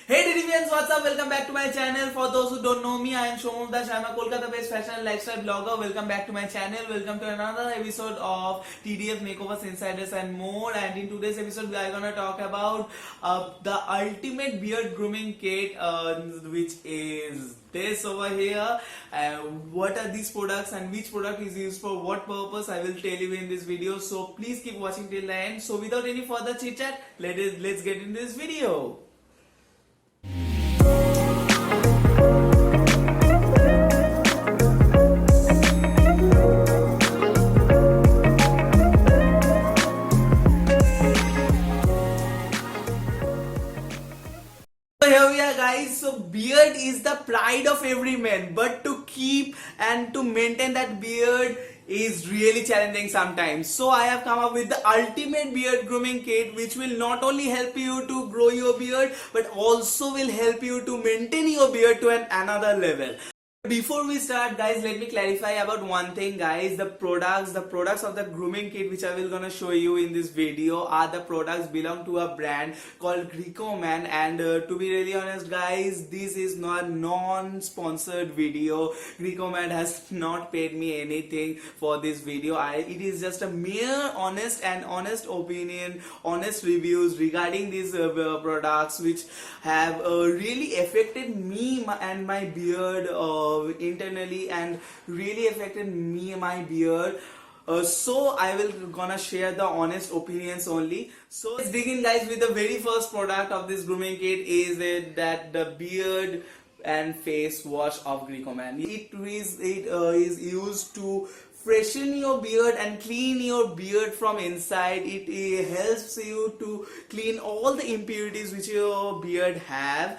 Hey Derivians, what's up? Welcome back to my channel. For those who don't know me, I am Shomov Das. I am a Kolkata-based fashion and lifestyle blogger. Welcome back to my channel. Welcome to another episode of TDF Makeovers Insiders and more. And in today's episode, we are gonna talk about the ultimate beard grooming kit, which is this over here. What are these products and which product is used for what purpose? I will tell you in this video. So please keep watching till the end. So without any further chit chat, let's get into this video. So here we are, guys. So beard is the pride of every man, but to keep and to maintain that beard is really challenging sometimes. So I have come up with the ultimate beard grooming kit, which will not only help you to grow your beard but also will help you to maintain your beard to another level. Before we start, guys, let me clarify about one thing, guys. The products of the grooming kit which I will gonna show you in this video are the products belong to a brand called Grecoman, and to be really honest, guys, this is not non-sponsored video. Grecoman has not paid me anything for this video. It is just a mere honest opinion, honest reviews regarding these products which have really affected me and my beard internally, and really affected my beard. So I will gonna share the honest opinions only. So let's begin, guys, with the very first product of this grooming kit. Is it that the beard and face wash of Grecoman? It is used to freshen your beard and clean your beard from inside. It helps you to clean all the impurities which your beard have.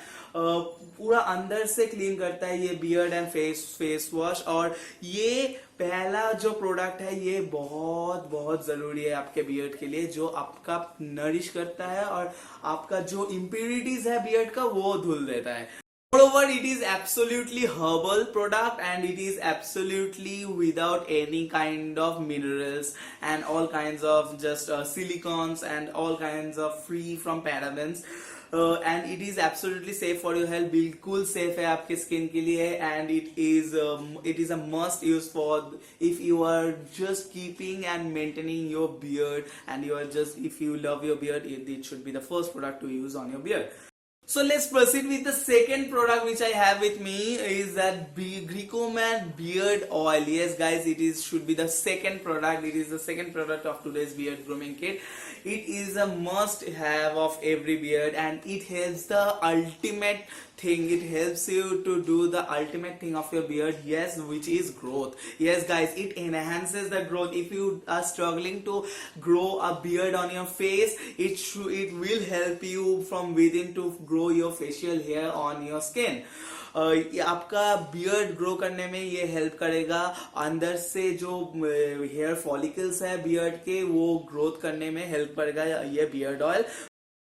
पूरा अंदर से clean करता है ये beard and face wash. और ये पहला जो प्रोडक्ट है ये बहुत बहुत जरूरी है आपके बियर्ड के लिए, जो आपका नरिश करता है और आपका जो इम्प्योरिटीज है बियर्ड का वो धुल देता है. Moreover, it is absolutely herbal product, and it is absolutely without any kind of minerals and all kinds of just silicons and all kinds of free from parabens. And it is absolutely safe for your health. बिल्कुल safe है आपके skin के लिए, and it is a must use for if you are just keeping and maintaining your beard, and if you love your beard, it should be the first product to use on your beard. So let's proceed with the second product which I have with me. Is that Grecoman beard oil. Yes, guys, should be the second product. It is the second product of today's beard grooming kit. It is a must have of every beard, and it helps the ultimate thing. It helps you to do the ultimate thing of your beard, yes, which is growth. Yes, guys, it enhances the growth. If you are struggling to grow a beard on your face, it will help you from within to grow your facial hair on your skin. ये आपका beard grow करने में ये help करेगा. अंदर से जो hair follicles है बियर्ड के वो ग्रोथ करने में हेल्प करेगा ये beard oil.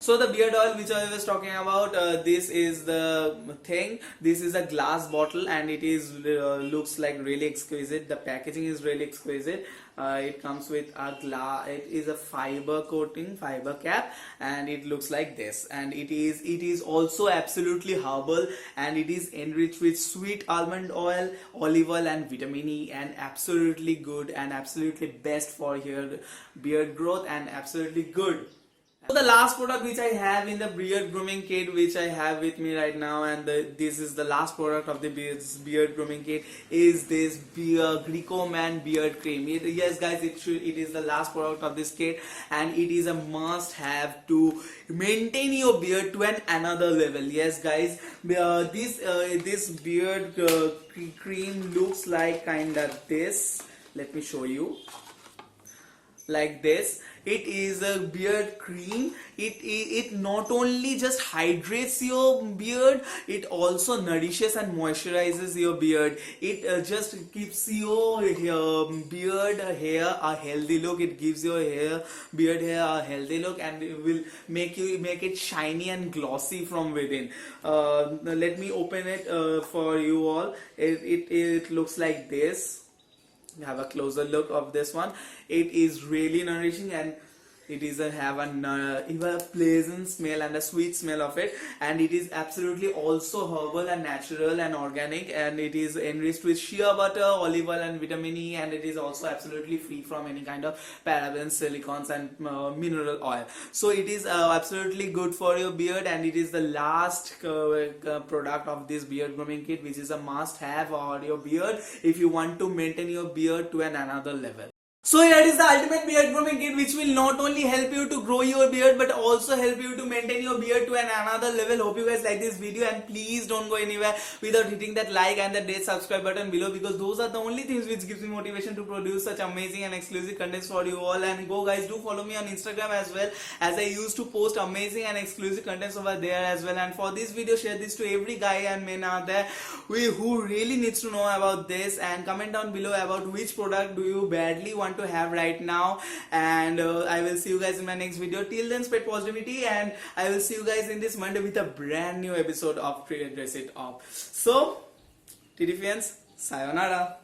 So the beard oil which I was talking about, this is the thing. This is a glass bottle, and it is looks like really exquisite. The packaging is really exquisite. It comes with a glass. It is a fiber cap, and it looks like this. And it is also absolutely herbal, and it is enriched with sweet almond oil, olive oil, and vitamin E, and absolutely good and absolutely best for your beard growth, and absolutely good. So the last product which I have in the beard grooming kit, which I have with me right now, and this is the last product of the beard grooming kit, is this Grecoman beard cream. Yes, guys, it is the last product of this kit, and it is a must have to maintain your beard to another level. Yes, guys, this beard cream looks like kind of this. Let me show you. Like this. It is a beard cream. It not only just hydrates your beard, it also nourishes and moisturizes your beard. It just keeps your beard hair a healthy look. It gives your beard hair a healthy look, and it will make it shiny and glossy from within. Let me open it for you all. It looks like this. Have a closer look of this one. It is really nourishing, and It is have even a pleasant smell and a sweet smell of it, and it is absolutely also herbal and natural and organic, and it is enriched with shea butter, olive oil, and vitamin E, and it is also absolutely free from any kind of parabens, silicons, and mineral oil. So it is absolutely good for your beard, and it is the last product of this beard grooming kit, which is a must have for your beard if you want to maintain your beard to another level. So here is the ultimate beard grooming kit, which will not only help you to grow your beard but also help you to maintain your beard to another level. Hope you guys like this video, and please don't go anywhere without hitting that like and the subscribe button below, because those are the only things which gives me motivation to produce such amazing and exclusive contents for you all. And go guys, do follow me on Instagram as well, as I used to post amazing and exclusive contents over there as well. And for this video, share this to every guy and man out there who really needs to know about this, and comment down below about which product do you badly want to have right now. And I will see you guys in my next video. Till then, spread positivity, and I will see you guys in this Monday with a brand new episode of Dress It Up. So, TD fans, sayonara.